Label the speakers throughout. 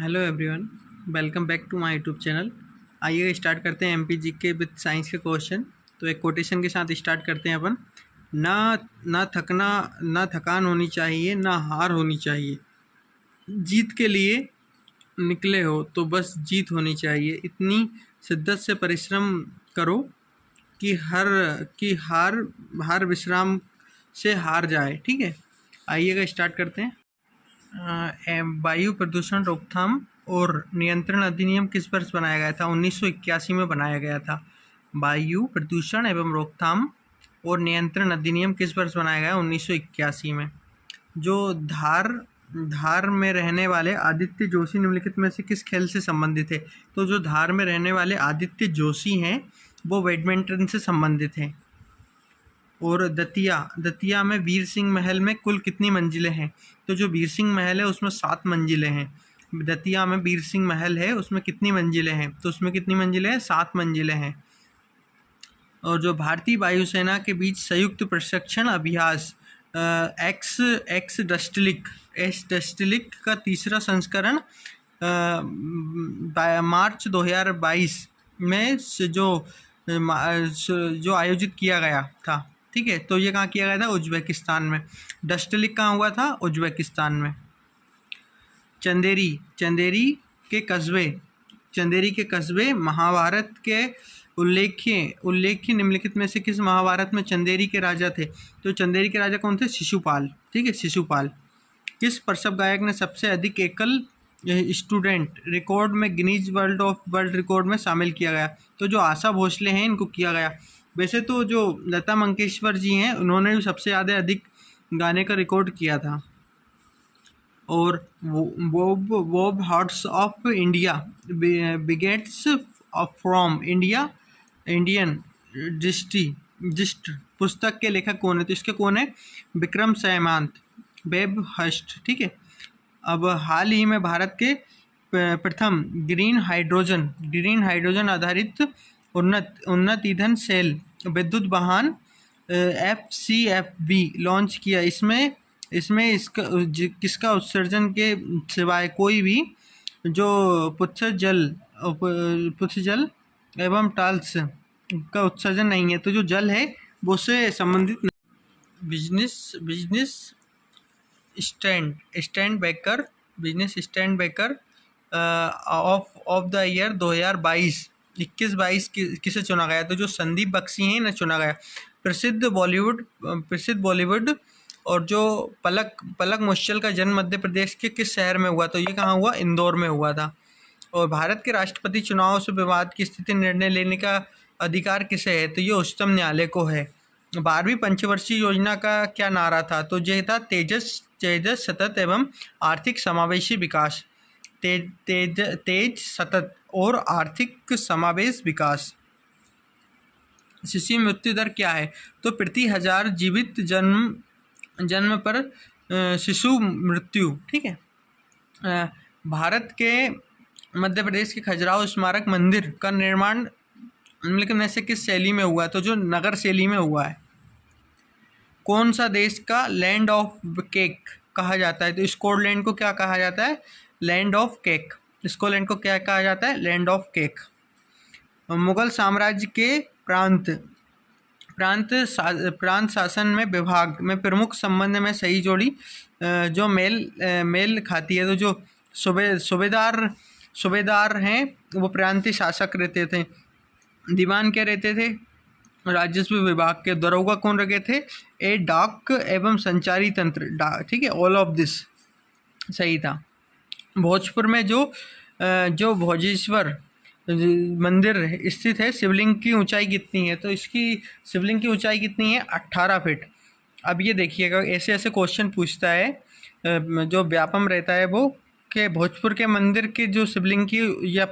Speaker 1: Hello everyone, welcome back to my YouTube channel. आइए start करते हैं एमपी जीके विद साइंस के question. तो एक कोटेशन के साथ स्टार्ट करते हैं अपन। ना ना थकना, ना थकान होनी चाहिए, ना हार होनी चाहिए। जीत के लिए निकले हो तो बस जीत होनी चाहिए। इतनी शिद्दत से परिश्रम करो कि हार हार विश्राम से हार जाए। ठीक है, आइएगा स्टार्ट करते हैं। वायु प्रदूषण रोकथाम और नियंत्रण अधिनियम किस वर्ष बनाया गया था? 1981 में बनाया गया था। वायु प्रदूषण एवं रोकथाम और नियंत्रण अधिनियम किस वर्ष बनाया गया? 1981 में। जो धार में रहने वाले आदित्य जोशी निम्नलिखित में से किस खेल से संबंधित है? तो जो धार में रहने वाले आदित्य जोशी हैं वो बैडमिंटन से संबंधित हैं। और दतिया में वीर सिंह महल में कुल कितनी मंजिलें हैं? तो जो वीर सिंह महल है उसमें 7 मंजिलें हैं। दतिया में वीर सिंह महल है, उसमें कितनी मंजिलें हैं? तो उसमें कितनी मंजिलें हैं? 7 मंजिलें हैं। और जो भारतीय वायुसेना के बीच संयुक्त प्रशिक्षण अभ्यास एक्स डस्टिलिक का तीसरा संस्करण मार्च 2022 में जो आयोजित किया गया था। ठीक है, तो ये कहाँ किया गया था? उज्बेकिस्तान में। डस्टिलिक कहाँ हुआ था? उज्बेकिस्तान में। चंदेरी के कस्बे महाभारत के उल्लेख्य निम्नलिखित में से किस महाभारत में चंदेरी के राजा थे? तो चंदेरी के राजा कौन थे? शिशुपाल। ठीक है, शिशुपाल। किस प्रसव गायक ने सबसे अधिक एकल स्टूडेंट रिकॉर्ड में गिनीज वर्ल्ड रिकॉर्ड में शामिल किया गया? तो जो आशा भोसले हैं इनको किया गया। वैसे तो जो लता मंगेशकर जी हैं उन्होंने भी सबसे ज़्यादा अधिक गाने का रिकॉर्ड किया था। और वॉब hearts of India begets from Indian gist पुस्तक के लेखक कौन है? तो इसके कौन है? विक्रम सैमांत, वेब हस्ट। ठीक है, अब हाल ही में भारत के प्रथम ग्रीन हाइड्रोजन आधारित उन्नत ईंधन सेल विद्युत वाहन FCFV लॉन्च किया। इसमें किसका उत्सर्जन के सिवाय कोई भी जो पुच्छ जल एवं टाल्स का उत्सर्जन नहीं है। तो जो जल है वो उससे संबंधित नहीं। Business stand baker of the year 2022 21-22 किसे चुना गया? तो जो संदीप बख्शी हैं ना चुना गया। प्रसिद्ध बॉलीवुड और जो पलक मुश्किल का जन्म मध्य प्रदेश के किस शहर में हुआ? तो ये कहाँ हुआ? इंदौर में हुआ था। और भारत के राष्ट्रपति चुनाव से विवाद की स्थिति निर्णय लेने का अधिकार किसे है? तो ये उच्चतम न्यायालय को है। 12वीं पंचवर्षीय योजना का क्या नारा था? तो यह था तेजस सतत एवं आर्थिक समावेशी विकास। तेज सतत और आर्थिक समावेश विकास। शिशु मृत्यु दर क्या है? तो प्रति 1000 जीवित जन्म पर शिशु मृत्यु। ठीक है, भारत के मध्य प्रदेश के खजुराहो स्मारक मंदिर का निर्माण निम्नलिखित में से किस शैली में हुआ? तो जो नगर शैली में हुआ है। कौन सा देश का लैंड ऑफ केक कहा जाता है? तो स्कॉटलैंड को क्या कहा जाता है? Land of cake. स्कॉटलैंड को क्या कहा जाता है? Land of cake. मुगल साम्राज्य के प्रांत शासन में विभाग में प्रमुख संबंध में सही जोड़ी जो मेल खाती है। तो जो सूबेदार हैं वो प्रांतीय शासक रहते थे। दीवान क्या रहते थे? राजस्व विभाग के। दरोगा कौन रखे थे? डाक एवं संचारी तंत्र। ठीक है, ऑल ऑफ दिस सही था। भोजपुर में जो भोजेश्वर मंदिर स्थित है, शिवलिंग की ऊंचाई कितनी है? तो इसकी शिवलिंग की ऊंचाई कितनी है? 18 फीट। अब ये देखिएगा, ऐसे क्वेश्चन पूछता है जो व्यापम रहता है वो कि भोजपुर के मंदिर के जो शिवलिंग की, या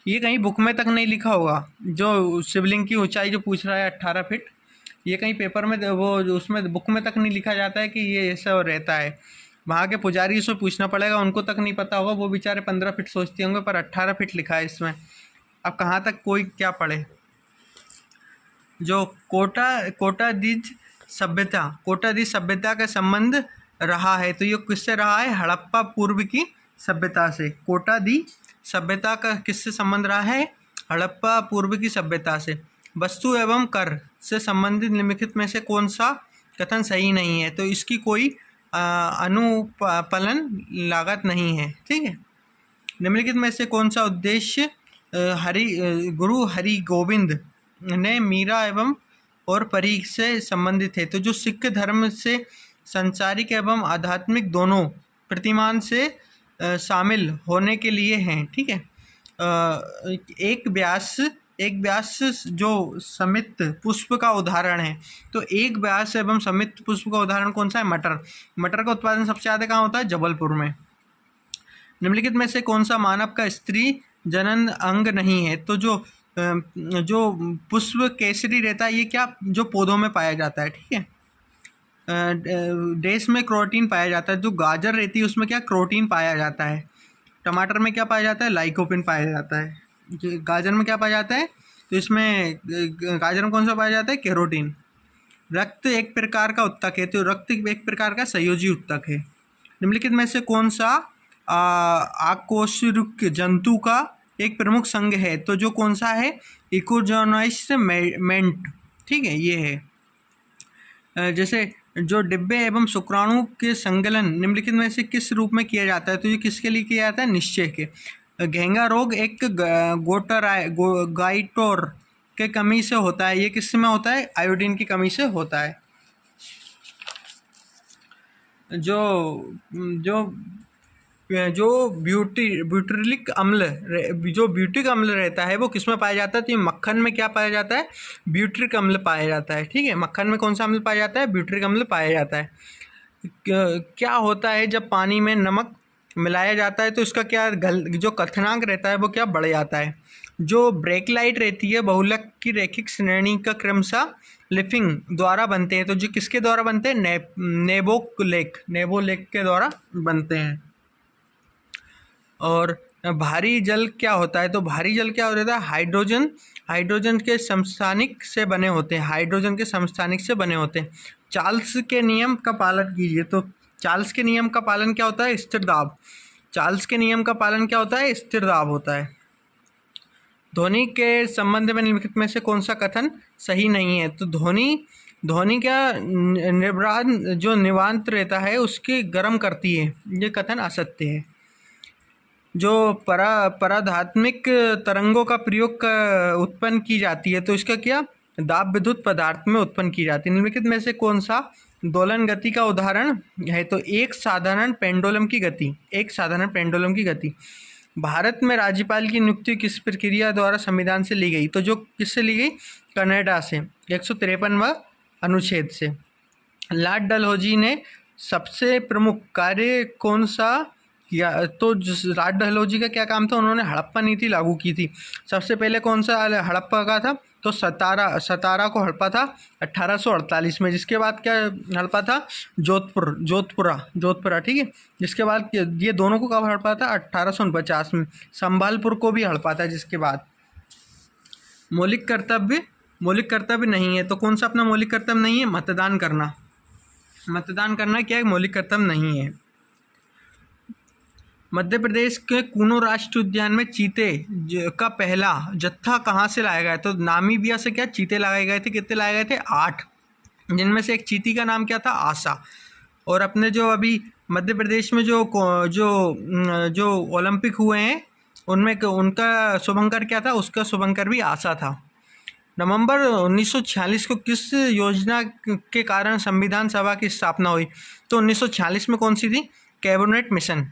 Speaker 1: ये कहीं बुक में तक नहीं लिखा होगा। जो शिवलिंग की ऊंचाई जो पूछ रहा है 18 फीट, ये कहीं पेपर में वो उसमें बुक में तक नहीं लिखा जाता है कि ये ऐसा रहता है। वहाँ के पुजारी से पूछना पड़ेगा, उनको तक नहीं पता होगा। वो बेचारे 15 फीट सोचते होंगे, पर 18 फीट लिखा है इसमें। अब कहाँ तक कोई क्या पढ़े। जो कोटादीज सभ्यता का संबंध रहा है, तो ये किससे रहा है? हड़प्पा पूर्व की सभ्यता से। कोटा दी सभ्यता का किससे संबंध रहा है? हड़प्पा पूर्व की सभ्यता से। वस्तु एवं कर से संबंधित निम्नलिखित में से कौन सा कथन सही नहीं है? तो इसकी कोई अनुपालन लागत नहीं है। ठीक है। निम्नलिखित में से कौन सा उद्देश्य गुरु हरि गोविंद ने मीरा एवं और परी से संबंधित है? तो जो सिख धर्म से संचारिक एवं आध्यात्मिक दोनों प्रतिमान से शामिल होने के लिए हैं। ठीक है। एक व्यास जो समित पुष्प का उदाहरण है। तो एक व्यास एवं समित पुष्प का उदाहरण कौन सा है? मटर। मटर का उत्पादन सबसे ज़्यादा कहाँ होता है? जबलपुर में। निम्नलिखित में से कौन सा मानव का स्त्री जनन अंग नहीं है? तो जो पुष्प केसरी रहता है, ये क्या जो पौधों में पाया जाता है। ठीक है। डेस में क्रोटीन पाया जाता है। जो गाजर रहती है उसमें क्या क्रोटीन पाया जाता है। टमाटर में क्या पाया जाता है? लाइकोपिन पाया जाता है। गाजर में क्या पाया जाता है? तो इसमें गाजर में कौन सा पाया जाता है? कैरोटीन। रक्त एक प्रकार का उत्तक है। तो रक्त एक प्रकार का संयोजी उत्तक है। निम्नलिखित में से कौन सा आकोशरुक जंतु का एक प्रमुख संघ है? तो जो कौन सा है? इकोजोनोइसमेंट। ठीक है, ये है। जैसे जो डिब्बे एवं शुक्राणु के संकलन निम्नलिखित में से किस रूप में किया जाता है? तो ये किसके लिए किया जाता है? निश्चय के। घेंगा रोग एक गाइटोर के कमी से होता है। ये किस में होता है? आयोडीन की कमी से होता है। जो ब्यूटरिक अम्ल जो ब्यूटिक अम्ल रहता है वो किस में पाया जाता है? तो ये मक्खन में क्या पाया जाता है? ब्यूटरिक अम्ल पाया जाता है। ठीक है। मक्खन में कौन सा अम्ल पाया जाता है? ब्यूटरिक अम्ल पाया जाता है। क्या होता है जब पानी में नमक मिलाया जाता है? तो इसका क्या जो कथनांक रहता है वो क्या बढ़ जाता है? जो ब्रेकलाइट रहती है बहुलक की रैखिक श्रेणी का क्रमशः लिफिंग द्वारा बनते हैं। तो जो किसके द्वारा बनते हैं? नेबोलेक के द्वारा बनते हैं। और भारी जल क्या होता है? तो भारी जल क्या होता है? हाइड्रोजन के समस्थानिक से बने होते हैं। हाइड्रोजन के समस्थानिक से बने होते हैं। चार्ल्स के नियम का पालन कीजिए। तो चार्ल्स के नियम का पालन क्या होता है? स्थिर दाब। चार्ल्स के नियम का पालन क्या होता है? स्थिर दाब होता है। ध्वनि के संबंध में निम्नलिखित में से कौन सा कथन सही नहीं है? तो ध्वनि का निवात जो निवांत रहता है उसके गर्म करती है। ये कथन असत्य है। जो पराधात्मिक तरंगों का प्रयोग उत्पन्न की जाती है। तो इसका क्या? दाब विद्युत पदार्थ में उत्पन्न की जाती है। निम्नलिखित में से कौन सा दोलन गति का उदाहरण है? तो एक साधारण पेंडुलम की गति। भारत में राज्यपाल की नियुक्ति किस प्रक्रिया द्वारा संविधान से ली गई? तो जो किससे ली गई? कनाडा से 153वां अनुच्छेद से। लॉर्ड डलहौजी ने सबसे प्रमुख कार्य कौन सा किया? तो लॉर्ड डलहौजी का क्या काम था? उन्होंने हड़प्पा नीति लागू की थी। सबसे पहले कौन सा हड़प्पा का था? तो सतारा को हड़प्पा था 1848 में। जिसके बाद क्या हड़प्पा था? जोधपुरा। ठीक है। जिसके बाद ये दोनों को कब हड़प्पा था? 1849 में। संभालपुर को भी हड़प्पा था। जिसके बाद मौलिक कर्तव्य नहीं है। तो कौन सा अपना मौलिक कर्तव्य नहीं है? मतदान करना क्या है? मौलिक कर्तव्य नहीं है। मध्य प्रदेश के कूनो राष्ट्रीय उद्यान में चीते का पहला जत्था कहाँ से लाया गया? तो नामीबिया से क्या चीते लाए गए थे? कितने लाए गए थे? 8, जिनमें से एक चीती का नाम क्या था? आशा। और अपने जो अभी मध्य प्रदेश में जो ओलंपिक हुए हैं उनमें उनका शुभंकर क्या था? उसका शुभंकर भी आशा था। नवंबर 1946 को किस योजना के कारण संविधान सभा की स्थापना हुई? तो 1946 में कौन सी थी? Cabinet mission.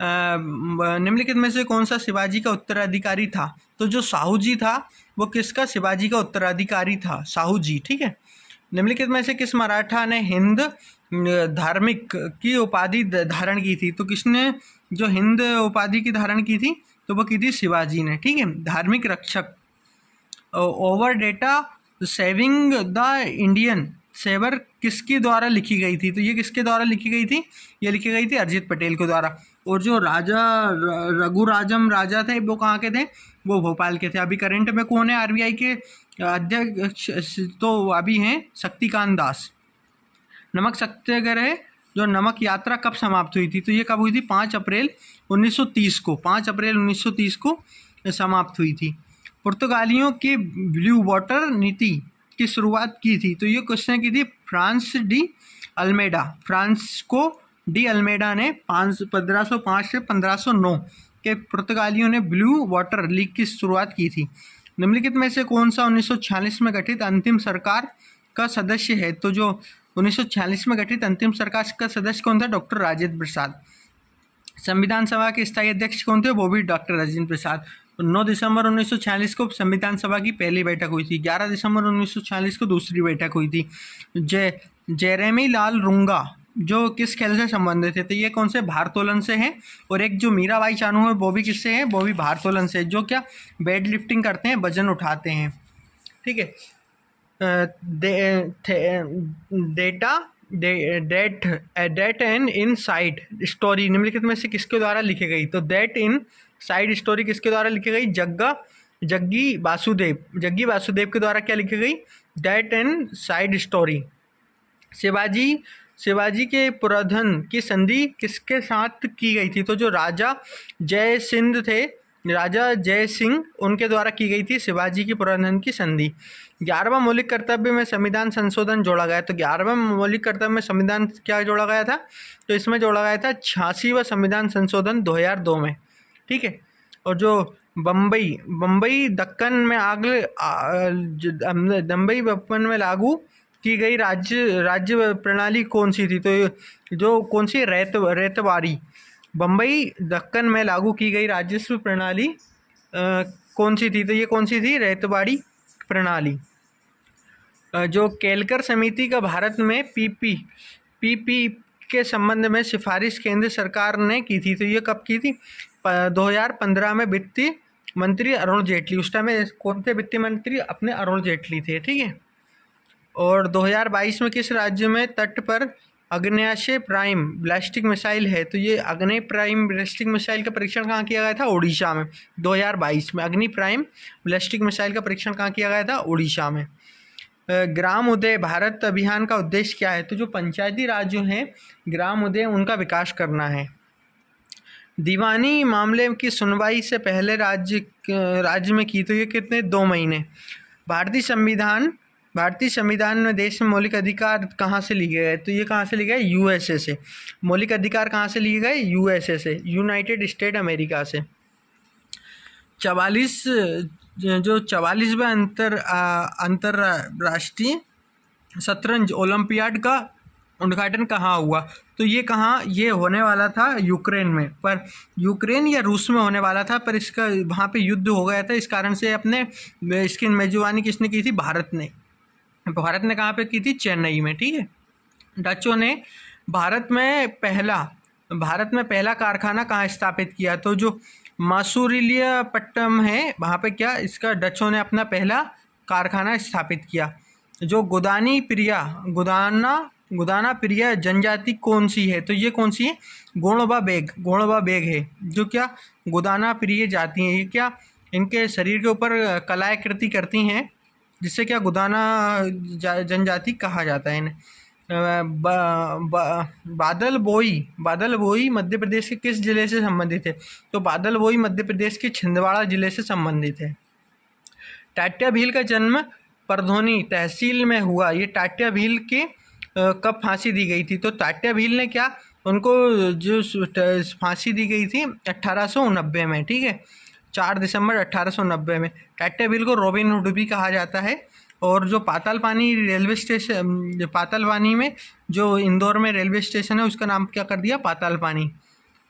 Speaker 1: निम्नलिखित में से कौन सा शिवाजी का उत्तराधिकारी था? तो जो साहू जी था वो किसका? शिवाजी का उत्तराधिकारी था, साहू जी। ठीक है। निम्नलिखित में से किस मराठा ने हिंद धार्मिक की उपाधि धारण की थी? तो किसने जो हिंद उपाधि की धारण की थी? तो वो की थी शिवाजी ने। ठीक है। धार्मिक रक्षक। Over data saving the Indian saver किसके द्वारा लिखी गई थी? तो ये किसके द्वारा लिखी गई थी? ये लिखी गई थी अरिजीत पटेल के द्वारा। और जो राजा रघुराजम राजा थे वो कहाँ के थे? वो भोपाल के थे। अभी करंट में कौन है आरबीआई के अध्यक्ष? तो अभी हैं शक्तिकांत दास। नमक सत्याग्रह जो नमक यात्रा कब समाप्त हुई थी? तो ये कब हुई थी? 5 अप्रैल 1930 को, 5 अप्रैल 1930 को समाप्त हुई थी। पुर्तगालियों की ब्लू वाटर नीति की शुरुआत की थी? तो ये किसने की थी? फ्रांसिस्को डी अल्मेडा ने 1505 से 1509 के पुर्तगालियों ने ब्लू वाटर लीग की शुरुआत की थी। निम्नलिखित में से कौन सा 1946 में गठित अंतिम सरकार का सदस्य है? तो जो 1946 में गठित अंतिम सरकार का सदस्य कौन था? डॉक्टर राजेंद्र प्रसाद। संविधान सभा के स्थायी अध्यक्ष कौन थे? वो भी डॉक्टर राजेंद्र प्रसाद। 9 दिसंबर 1946 को संविधान सभा की पहली बैठक हुई थी। 11 दिसंबर 1946 को दूसरी बैठक हुई थी। जेरेमी लाल रुंगा जो किस खेल से संबंधित है? तो ये कौन से? भारोत्तोलन से है। और एक जो मीराबाई चानू है वो भी किससे है? वो भी भारोत्तोलन से, जो क्या वेट लिफ्टिंग करते हैं, वजन उठाते हैं। ठीक है। Date and inside story निम्नलिखित में से किसके द्वारा लिखी गई? तो डेट इन साइड स्टोरी किसके द्वारा लिखी गई? जग्गी वासुदेव के द्वारा क्या लिखी गई? Date and side story. Shivaji के पुरंधन की संधि किसके साथ की गई थी? तो जो राजा जय सिंह उनके द्वारा की गई थी शिवाजी की पुरंधन की संधि। 11वां मौलिक कर्तव्य में संविधान संशोधन जोड़ा गया। तो 11वां मौलिक कर्तव्य में संविधान क्या जोड़ा गया था? तो इसमें जोड़ा गया था 86वां संविधान संशोधन 2002 में। ठीक है। और जो बम्बई दक्कन में लागू की गई राज्य प्रणाली कौन सी थी? तो जो कौन सी? रेतवारी। बम्बई दक्कन में लागू की गई राजस्व प्रणाली कौन सी थी? तो ये कौन सी थी? रेतवाड़ी प्रणाली। जो केलकर समिति का भारत में पीपी के संबंध में सिफारिश केंद्र सरकार ने की थी? तो ये कब की थी? 2015 में वित्त मंत्री अरुण जेटली, उस टाइम में कौन थे वित्त मंत्री? अपने अरुण जेटली थे। ठीक है। और 2022 में किस राज्य में तट पर अग्नेयास्त्र प्राइम बैलिस्टिक मिसाइल है? तो ये अग्नि प्राइम बैलिस्टिक मिसाइल का परीक्षण कहाँ किया गया था? उड़ीसा में। 2022 में अग्नि प्राइम बैलिस्टिक मिसाइल का परीक्षण कहाँ किया गया था? उड़ीसा में। ग्राम उदय भारत अभियान का उद्देश्य क्या है? तो जो पंचायती राज जो हैं ग्राम उदय उनका विकास करना है। दीवानी मामले की सुनवाई से पहले राज्य में की? तो ये कितने? 2 महीने। भारतीय संविधान में देश में मौलिक अधिकार कहाँ से लिए गए? तो ये कहाँ से लिए गए? यूएसए से। मौलिक अधिकार कहाँ से लिए गए? यूएसए से, यूनाइटेड स्टेट अमेरिका से। 44वें अंतर्राष्ट्रीय शतरंज ओलंपियाड का उद्घाटन कहाँ हुआ? तो ये कहाँ? ये होने वाला था यूक्रेन में, पर यूक्रेन या रूस में होने वाला था, पर इसका वहाँ पे युद्ध हो गया था। इस कारण से इसकी मेजबानी किसने की थी? भारत ने कहाँ पे की थी? चेन्नई में। ठीक है। डचों ने भारत में पहला कारखाना कहाँ स्थापित किया? तो जो मासूरिलियापट्टनम है वहाँ पे क्या इसका डचों ने अपना पहला कारखाना स्थापित किया। जो गुदाना प्रिया जनजाति कौन सी है? तो ये कौन सी है? गोंडवा बेग है। जो क्या गुदाना प्रिय जाति है, ये क्या इनके शरीर के ऊपर कलाकृति करती हैं, जिससे क्या गुदाना जनजाति कहा जाता है इन्हें। बादल बोई मध्य प्रदेश के किस जिले से संबंधित है? तो बादल बोई मध्य प्रदेश के छिंदवाड़ा जिले से संबंधित है। टाट्या भील का जन्म परधोनी तहसील में हुआ। ये टाट्या भील के कब फांसी दी गई थी? तो टाट्या भील ने क्या उनको जो फांसी दी गई थी 1890 में। ठीक है। 4 दिसंबर 1890 में। टाट्या भील को रॉबिन हुड भी कहा जाता है। और जो पातालपानी में जो इंदौर में रेलवे स्टेशन है उसका नाम क्या कर दिया? पातालपानी।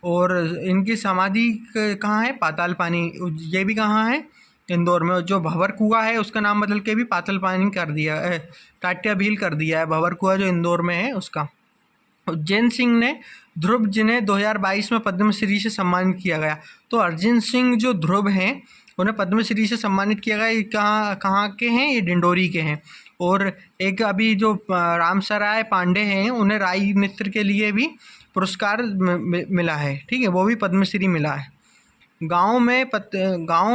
Speaker 1: और इनकी समाधि कहाँ है? पातालपानी। ये भी कहाँ है? इंदौर में। जो भंवर कुआं है उसका नाम बदल के भी पातालपानी कर दिया है, टाट्या भील कर दिया है। भंवर कुआं जो इंदौर में है उसका। उज्जैन सिंह ने ध्रुव जिन्हें 2022 में पद्मश्री से सम्मानित किया गया। तो अर्जुन सिंह जो ध्रुव हैं उन्हें पद्मश्री से सम्मानित किया गया। ये कहाँ के हैं? ये डिंडोरी के हैं। और एक अभी जो रामसराय पांडे हैं उन्हें राई नृत्य के लिए भी पुरस्कार मिला है। ठीक है। वो भी पद्मश्री मिला है। गाँव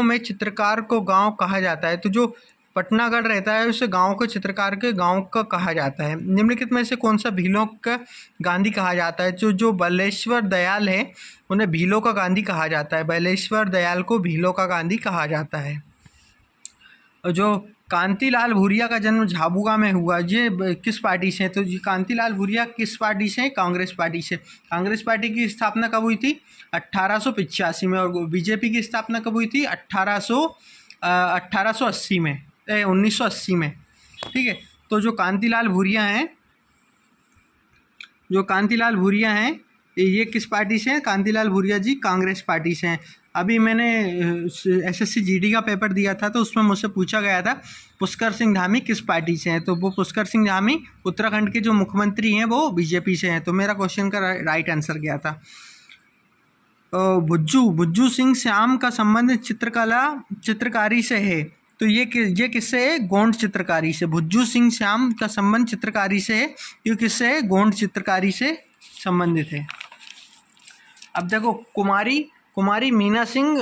Speaker 1: में चित्रकार को गाँव कहा जाता है। तो जो पटनागढ़ रहता है उसे गांव के चित्रकार के गांव का कहा जाता है। निम्नलिखित में से कौन सा भीलों का गांधी कहा जाता है? जो बल्लेश्वर दयाल है उन्हें भीलों का गांधी कहा जाता है। बल्लेश्वर दयाल को भीलों का गांधी कहा जाता है। और जो कांतिलाल भूरिया का जन्म झाबुआ में हुआ, ये किस पार्टी से है? तो ये कांतिलाल भूरिया किस पार्टी से है? कांग्रेस पार्टी से। कांग्रेस पार्टी की स्थापना कब हुई थी? 1885 में। और बीजेपी की स्थापना कब हुई थी? 1880 में, 1980 में। ठीक है। तो जो कांतिलाल भूरिया हैं ये किस पार्टी से हैं? कांतिलाल भूरिया जी कांग्रेस पार्टी से हैं। अभी मैंने SSC GD का पेपर दिया था तो उसमें मुझसे पूछा गया था पुष्कर सिंह धामी किस पार्टी से हैं, तो वो पुष्कर सिंह धामी उत्तराखंड के जो मुख्यमंत्री हैं वो बीजेपी से हैं। तो मेरा क्वेश्चन का राइट आंसर गया था। भुज्जू सिंह श्याम का संबंध चित्रकारी से है, तो ये किससे है? गोंड चित्रकारी से। भुज्जू सिंह श्याम का संबंध चित्रकारी से है, ये किससे है? गोंड चित्रकारी से संबंधित है। अब देखो कुमारी मीना सिंह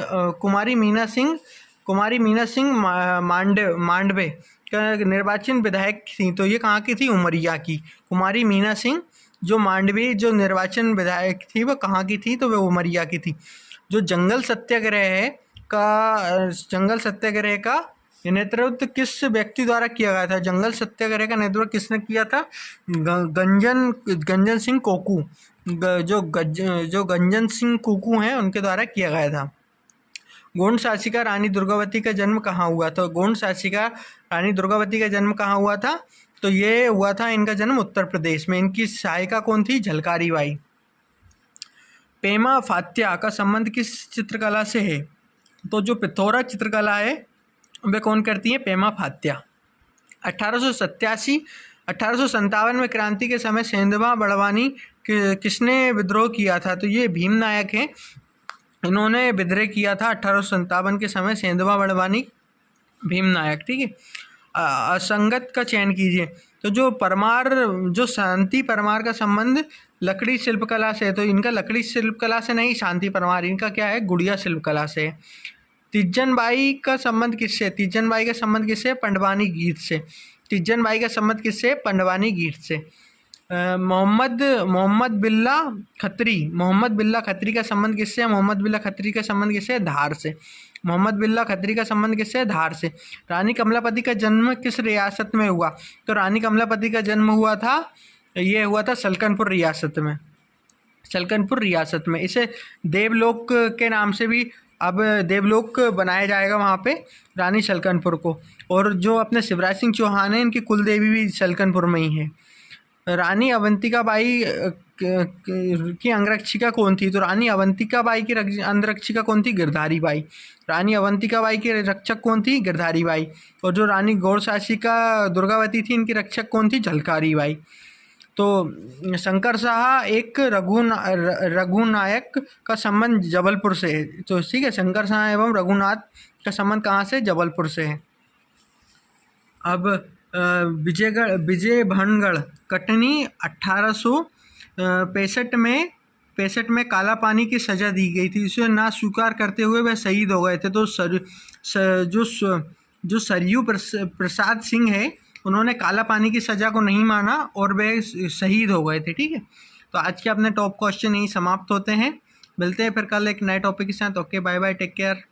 Speaker 1: मांडवे का निर्वाचन विधायक थी, तो ये कहाँ की थी? उमरिया की। कुमारी मीना सिंह जो मांडवी जो निर्वाचन विधायक थी वो कहाँ की थी? तो वो उमरिया की थी। जो जंगल सत्याग्रह का नेतृत्व किस व्यक्ति द्वारा किया गया था? जंगल सत्याग्रह का नेतृत्व किसने किया था? गंजन सिंह कोकू। जो गंजन सिंह कोकू हैं उनके द्वारा किया गया था। गोंड शासिका रानी दुर्गावती का जन्म कहाँ हुआ? तो गोंड शासिका रानी दुर्गावती का जन्म कहाँ हुआ था? तो ये हुआ था इनका जन्म उत्तर प्रदेश में। इनकी सहायिका कौन थी? झलकारी बाई। पेमा फात्या का संबंध किस चित्रकला से है? तो जो पिथौरा चित्रकला है वे कौन करती है? पेमा फात्या। 1857 में क्रांति के समय सेंधवा बड़वानी किसने विद्रोह किया था? तो ये भीम नायक हैं, इन्होंने विद्रोह किया था 1857 के समय। सेंधवा बड़वानी, भीम नायक। ठीक है। असंगत का चयन कीजिए। तो जो शांति परमार का संबंध लकड़ी शिल्पकला से है, तो इनका लकड़ी शिल्पकला से नहीं, शांति परमार इनका क्या है? गुड़िया शिल्पकला से। तीजन बाई का संबंध किससे? तीजन बाई का संबंध किससे? पंडवानी गीत से। तीजन बाई का संबंध किससे? पंडवानी गीत से। मोहम्मद बिल्ला खत्री का संबंध किससे? मोहम्मद बिल्ला खत्री का संबंध किससे? धार से। मोहम्मद बिल्ला खत्री का संबंध किससे? धार से। रानी कमलापति का जन्म किस रियासत में हुआ? तो रानी कमलापति का जन्म हुआ था सलकनपुर रियासत में। इसे देवलोक के नाम से भी अब देवलोक बनाया जाएगा वहाँ पे रानी सलकनपुर को। और जो अपने शिवराज सिंह चौहान हैं इनकी कुल देवी भी सलकनपुर में ही है। रानी अवंतिका बाई की अंगरक्षिका कौन थी? तो रानी अवंतिका बाई की अंगरक्षिका कौन थी? Girdhari by. Rani Avantika by की रक्षक कौन थी? गिरधारी बाई। और जो रानी गौड़ शासिका दुर्गावती थी इनकी रक्षक कौन थी? झलकारी बाई। तो शंकर शाह एक रघुनायक का संबंध जबलपुर से है। तो ठीक है, शंकर शाह एवं रघुनाथ का संबंध कहाँ से? जबलपुर से है। अब विजयभानगढ़ कटनी 1865 में काला पानी की सज़ा दी गई थी। इसे ना स्वीकार करते हुए वह शहीद हो गए थे। तो जो सरयू प्रसाद सिंह है उन्होंने काला पानी की सज़ा को नहीं माना और वे शहीद हो गए थे। ठीक है। तो आज के अपने टॉप क्वेश्चन यही समाप्त होते हैं। मिलते हैं फिर कल एक नए टॉपिक के साथ। Okay, bye bye, take care.